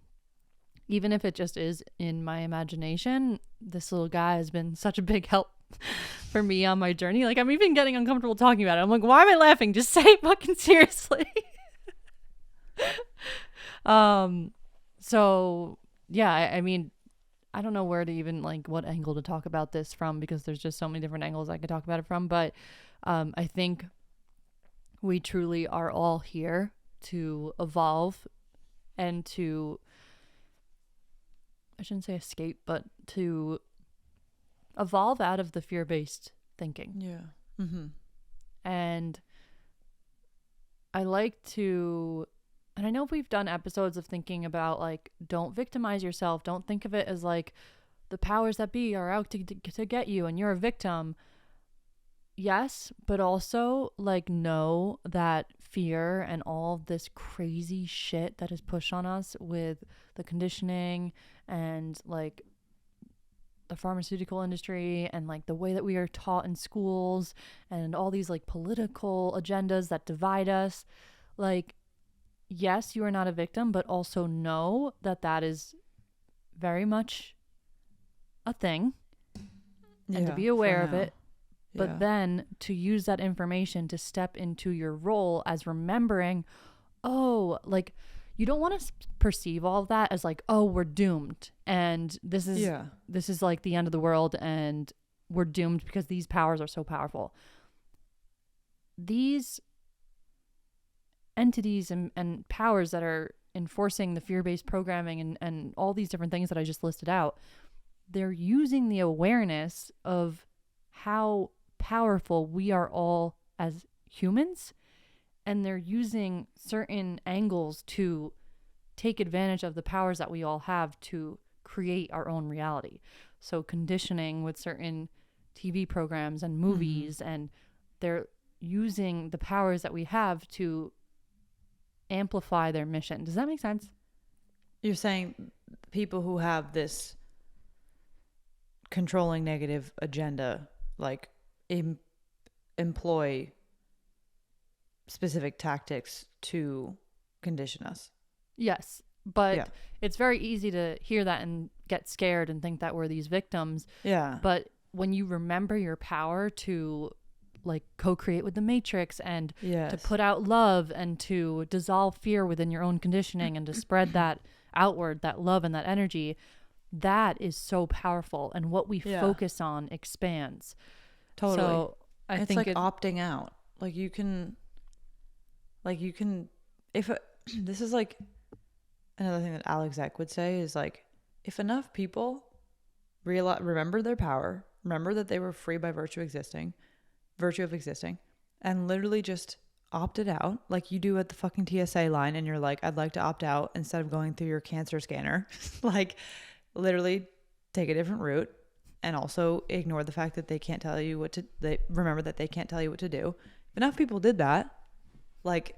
even if it just is in my imagination, this little guy has been such a big help for me on my journey. Like I'm even getting uncomfortable talking about it. I'm like, why am I laughing? Just say it fucking seriously. So yeah, I mean, I don't know where to even like what angle to talk about this from, because there's just so many different angles I could talk about it from. But I think we truly are all here to evolve and to, I shouldn't say escape, but to evolve out of the fear-based thinking. Yeah. Mm-hmm. And I like to, and I know we've done episodes of thinking about like, don't victimize yourself. Don't think of it as like the powers that be are out to get you and you're a victim. Yes, but also like know that fear and all this crazy shit that is pushed on us with the conditioning and like the pharmaceutical industry and like the way that we are taught in schools and all these like political agendas that divide us. Like, yes, you are not a victim, but also know that that is very much a thing and to be aware of it. But Yeah. then to use that information to step into your role as remembering, oh, like you don't want to perceive all of that as like, oh, we're doomed and this is like the end of the world and we're doomed because these powers are so powerful. These entities and powers that are enforcing the fear-based programming and all these different things that I just listed out, they're using the awareness of how powerful we are all as humans, and they're using certain angles to take advantage of the powers that we all have to create our own reality. So conditioning with certain TV programs and movies, and they're using the powers that we have to amplify their mission. Does that make sense? You're saying people who have this controlling negative agenda, like employ specific tactics to condition us. Yes, but it's very easy to hear that and get scared and think that we're these victims. Yeah. But when you remember your power to like co-create with the matrix and to put out love and to dissolve fear within your own conditioning and to spread that outward, that love and that energy, that is so powerful. And what we focus on expands. Totally. So I think like opting out. Like you can, if this is like another thing that Alex Zek would say is like, if enough people remember their power, remember that they were free by virtue of existing, and literally just opted out, like you do at the fucking TSA line, and you're like, I'd like to opt out instead of going through your cancer scanner. Like, literally take a different route, and also ignore the fact that they can't tell you what to. Remember that they can't tell you what to do. If enough people did that, like,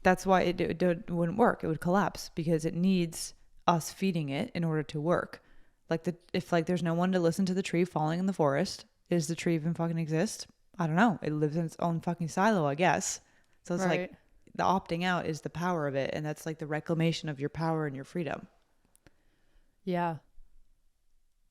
that's why it wouldn't work. It would collapse because it needs us feeding it in order to work. Like if there's no one to listen to the tree falling in the forest, does the tree even fucking exist? I don't know. It lives in its own fucking silo, I guess. So it's like the opting out is the power of it, and that's like the reclamation of your power and your freedom. Yeah.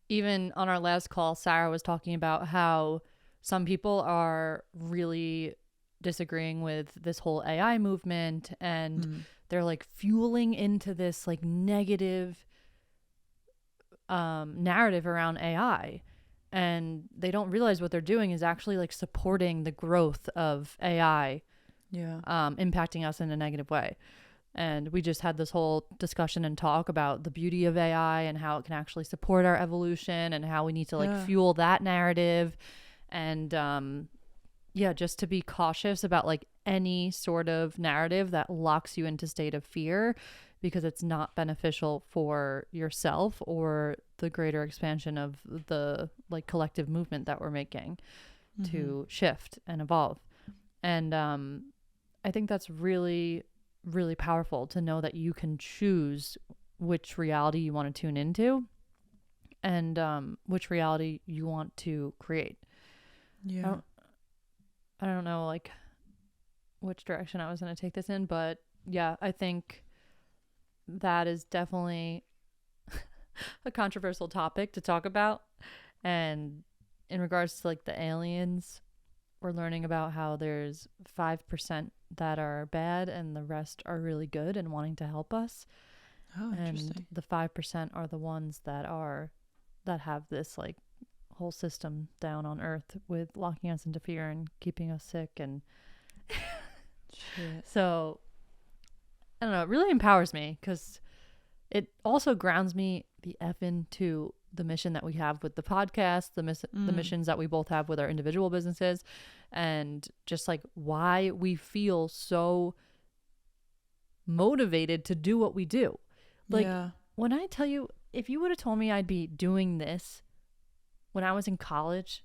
Even on our last call, Sarah was talking about how some people are really disagreeing with this whole AI movement, and they're like fueling into this like negative narrative around AI, and they don't realize what they're doing is actually like supporting the growth of AI impacting us in a negative way. And we just had this whole discussion and talk about the beauty of AI and how it can actually support our evolution and how we need to like fuel that narrative. And just to be cautious about like any sort of narrative that locks you into state of fear, because it's not beneficial for yourself or the greater expansion of the like collective movement that we're making to shift and evolve. And I think that's really, really powerful to know that you can choose which reality you want to tune into and which reality you want to create. Yeah. I don't know like which direction I was going to take this in, but yeah, I think that is definitely a controversial topic to talk about. And in regards to like the aliens, we're learning about how there's 5% that are bad and the rest are really good and wanting to help us. Oh, interesting. And the 5% are the ones that have this like whole system down on Earth with locking us into fear and keeping us sick and shit. So I don't know, it really empowers me because it also grounds me the F into the mission that we have with the podcast, the Mm, missions that we both have with our individual businesses, and just like why we feel so motivated to do what we do. Like, yeah. when I tell you, if you would have told me I'd be doing this when I was in college,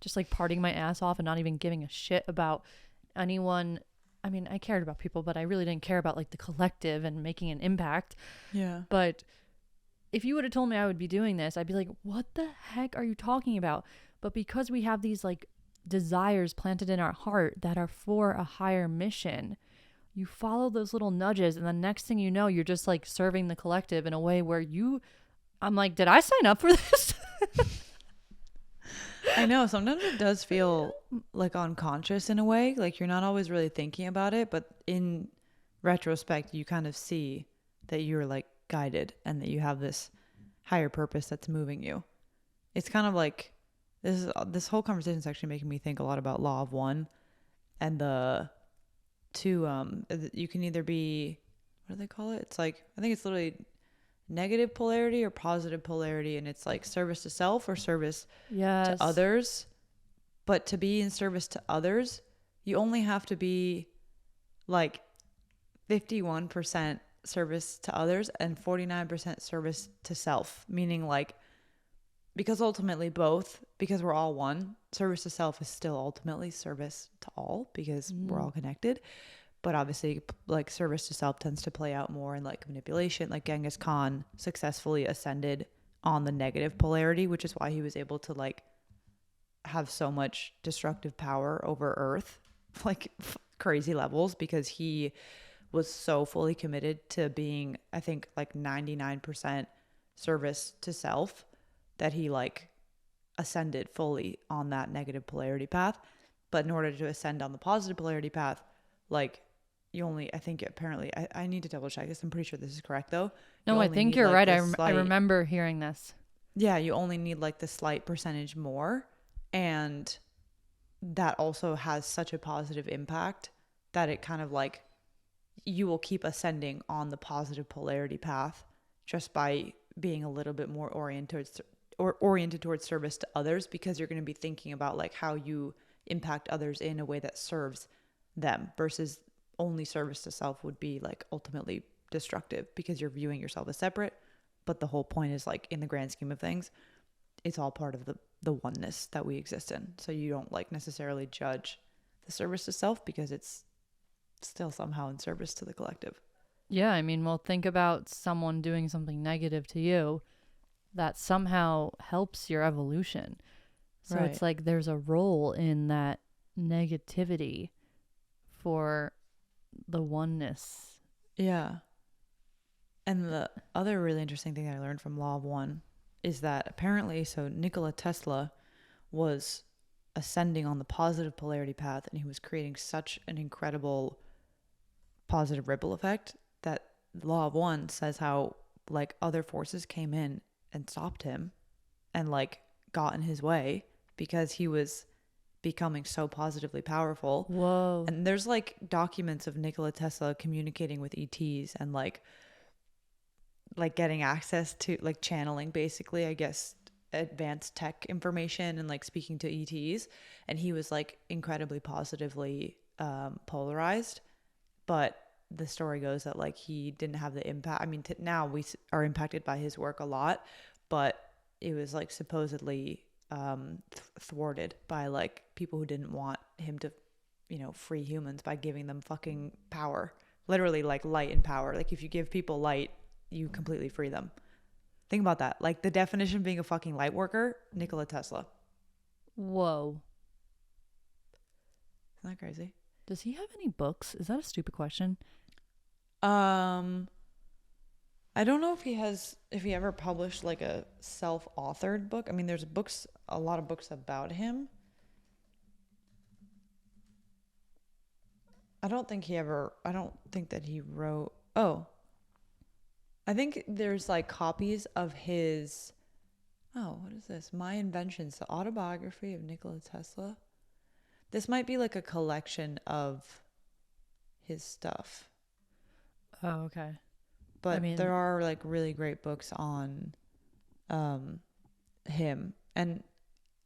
just like partying my ass off and not even giving a shit about anyone. I mean, I cared about people, but I really didn't care about like the collective and making an impact. Yeah. But if you would have told me I would be doing this, I'd be like, what the heck are you talking about? But because we have these like desires planted in our heart that are for a higher mission, you follow those little nudges. And the next thing you know, you're just like serving the collective in a way where I'm like, did I sign up for this? I know sometimes it does feel like unconscious in a way. Like you're not always really thinking about it, but in retrospect, you kind of see that you're like guided and that you have this higher purpose that's moving you. It's kind of like this whole conversation is actually making me think a lot about law of one and the two you can either be, what do they call it? It's like I think it's literally negative polarity or positive polarity, and it's like service to self or service to Yes. others. But to be in service to others, you only have to be like 51% service to others and 49% service to self, meaning like because ultimately both, because we're all one, service to self is still ultimately service to all because we're all connected. But obviously, like service to self tends to play out more in like manipulation. Like Genghis Khan successfully ascended on the negative polarity, which is why he was able to like have so much destructive power over Earth, like crazy levels, because he was so fully committed to being, I think, like 99% service to self that he like ascended fully on that negative polarity path. But in order to ascend on the positive polarity path, like you only, I think apparently, I need to double check this. I'm pretty sure this is correct though. You No, I only think need you're like right. this I slight, remember hearing this. yeah, you only need like the slight percentage more. And that also has such a positive impact that it kind of like you will keep ascending on the positive polarity path just by being a little bit more oriented towards service to others, because you're going to be thinking about like how you impact others in a way that serves them versus only service to self would be like ultimately destructive because you're viewing yourself as separate. But the whole point is like in the grand scheme of things, it's all part of the oneness that we exist in. So you don't like necessarily judge the service to self because it's still somehow in service to the collective. Yeah, I mean, well, think about someone doing something negative to you that somehow helps your evolution. So Right. it's like there's a role in that negativity for the oneness. Yeah. And the other really interesting thing that I learned from Law of One is that apparently, so Nikola Tesla was ascending on the positive polarity path and he was creating such an incredible positive ripple effect that Law of One says how like other forces came in and stopped him and like got in his way because he was becoming so positively powerful. Whoa. And there's like documents of Nikola Tesla communicating with ETs and like getting access to like channeling basically, I guess, advanced tech information and like speaking to ETs. And he was like incredibly positively polarized. But the story goes that like he didn't have the impact. I mean, now we are impacted by his work a lot, but it was like supposedly thwarted by like people who didn't want him to, free humans by giving them fucking power. Literally like light and power. Like if you give people light, you completely free them. Think about that. Like the definition of being a fucking light worker, Nikola Tesla. Whoa. Isn't that crazy? Does he have any books? Is that a stupid question? Um, I don't know if he ever published like a self-authored book. I mean, there's a lot of books about him. I don't think that he wrote, oh, I think there's like copies of his, oh, what is this? My Inventions, the autobiography of Nikola Tesla. This might be like a collection of his stuff. Oh, okay. I But mean, there are like really great books on him. And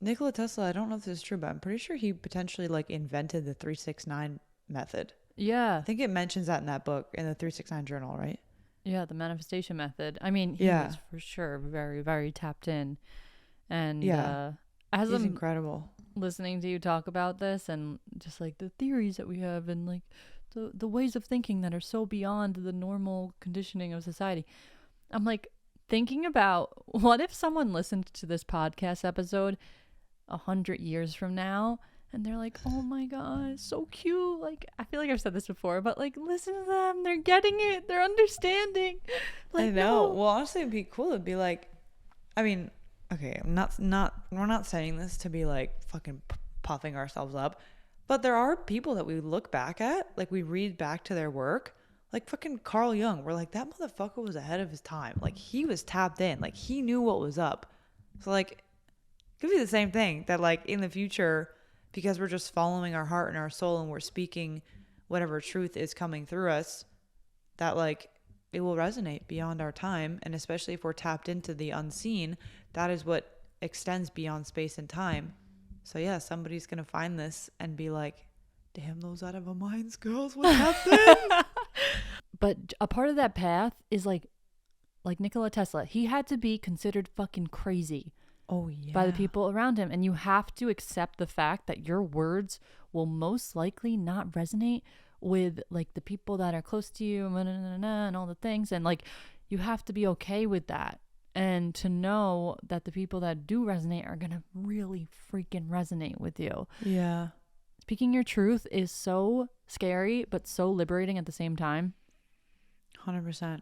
Nikola Tesla, I don't know if this is true, but I'm pretty sure he potentially like invented the 369 method. I yeah. think it mentions that in that book, in the 369 journal, right? Yeah, the manifestation method. I mean, he Yeah. was for sure very, very tapped in. And Yeah. as He's I'm incredible. listening to you talk about this and just like the theories that we have and like the ways of thinking that are so beyond the normal conditioning of society, I'm like thinking about what if someone listened to this podcast episode 100 years from now and they're like, oh my god, so cute. Like, I feel like I've said this before, but like, listen to them, they're getting it, they're understanding. I Like, know. no. Well, honestly, it'd be cool. It'd be like, I mean, okay, we're not saying this to be like fucking puffing ourselves up, but there are people that we look back at, like we read back to their work, like fucking Carl Jung. We're like, that motherfucker was ahead of his time. Like he was tapped in. Like he knew what was up. So like, it could be the same thing that like in the future, because we're just following our heart and our soul and we're speaking whatever truth is coming through us, that like it will resonate beyond our time. And especially if we're tapped into the unseen, that is what extends beyond space and time. So yeah, somebody's gonna find this and be like, damn, those out of our minds girls, what happened? But a part of that path is like Nikola Tesla. He had to be considered fucking crazy Oh yeah. by the people around him, and you have to accept the fact that your words will most likely not resonate with like the people that are close to you and all the things, and like you have to be okay with that, and to know that the people that do resonate are gonna really freaking resonate with you. Yeah. Speaking your truth is so scary but so liberating at the same time. 100%.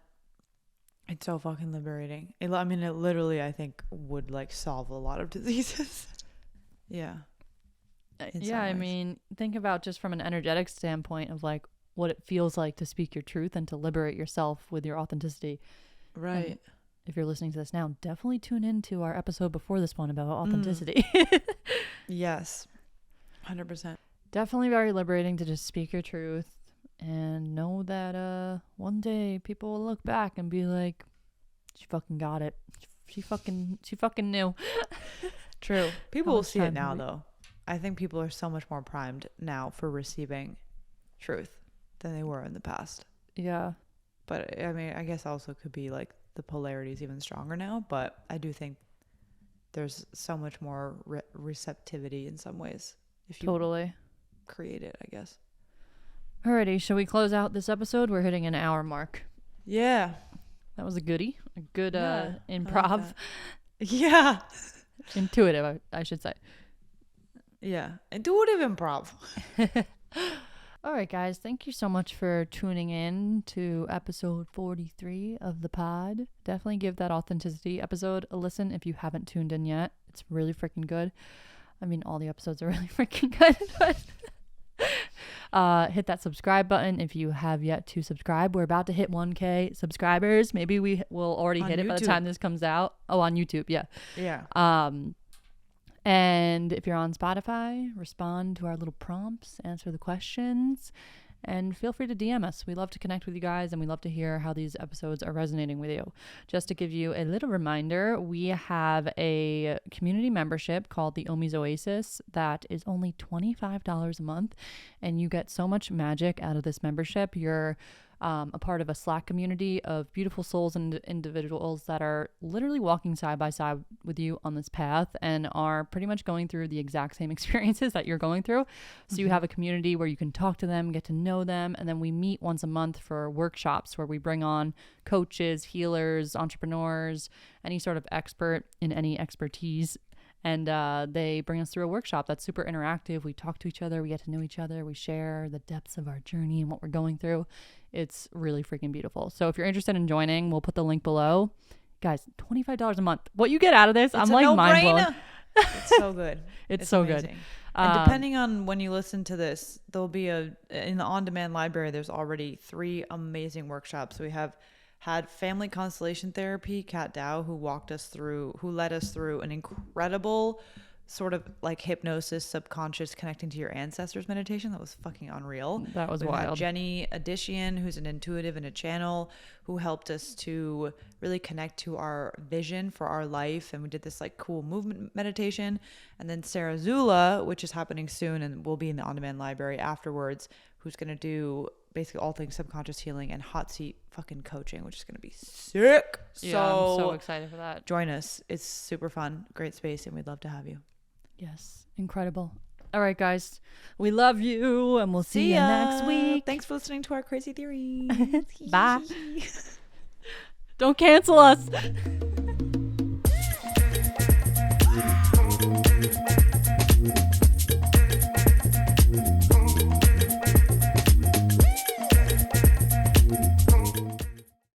It's so fucking liberating. I mean, it literally, I think, would like solve a lot of diseases. Yeah. In Yeah, some I ways. mean, think about just from an energetic standpoint of like what it feels like to speak your truth and to liberate yourself with your authenticity. Right. And if you're listening to this now, definitely tune in to our episode before this one about authenticity. Yes. 100%. Definitely very liberating to just speak your truth and know that one day people will look back and be like, she fucking got it. She fucking knew. True. People How will much see it time now, have we- though. I think people are so much more primed now for receiving truth than they were in the past. Yeah. But I mean, I guess also could be like the polarity is even stronger now. But I do think there's so much more receptivity in some ways if you Totally. create it, I guess. Alrighty, shall we close out this episode? We're hitting an hour mark. Yeah. That was a goodie. A good Yeah, I like improv. that. Yeah. Intuitive, I should say. Yeah. Intuitive improv. All right, guys. Thank you so much for tuning in to episode 43 of the pod. Definitely give that authenticity episode a listen if you haven't tuned in yet. It's really freaking good. I mean, all the episodes are really freaking good, but hit that subscribe button if you have yet to subscribe. We're about to hit 1K subscribers. Maybe we will already On hit it by the YouTube. time this comes out. Oh, on YouTube, yeah. Yeah. And if you're on Spotify, respond to our little prompts, answer the questions, and feel free to DM us. We love to connect with you guys, and we love to hear how these episodes are resonating with you. Just to give you a little reminder, we have a community membership called the Omi's Oasis that is only $25 a month, and you get so much magic out of this membership. You're a part of a Slack community of beautiful souls and individuals that are literally walking side by side with you on this path and are pretty much going through the exact same experiences that you're going through. So you have a community where you can talk to them, get to know them, and then we meet once a month for workshops where we bring on coaches, healers, entrepreneurs, any sort of expert in any expertise. And they bring us through a workshop that's super interactive. We talk to each other. We get to know each other. We share the depths of our journey and what we're going through. It's really freaking beautiful. So if you're interested in joining, we'll put the link below. Guys, $25 a month. What you get out of this, It's I'm a like mind blown. no-brainer. It's so good. It's so good. amazing. And depending on when you listen to this, there'll be in the on-demand library, there's already 3 amazing workshops. We have had family constellation therapy, Kat Dow, who led us through an incredible sort of like hypnosis, subconscious, connecting to your ancestors meditation. That was fucking unreal. That was We've had wild. Jenny Addition, who's an intuitive and a channel, who helped us to really connect to our vision for our life. And we did this like cool movement meditation. And then Sarah Zula, which is happening soon and will be in the on-demand library afterwards, who's going to do basically all things subconscious healing and hot seat fucking coaching, which is going to be sick. Yeah, I'm so excited for that. Join us. It's super fun. Great space. And we'd love to have you. Yes, incredible. All right, guys, we love you, and we'll see you next week. Thanks for listening to our crazy theories. Bye. Don't cancel us.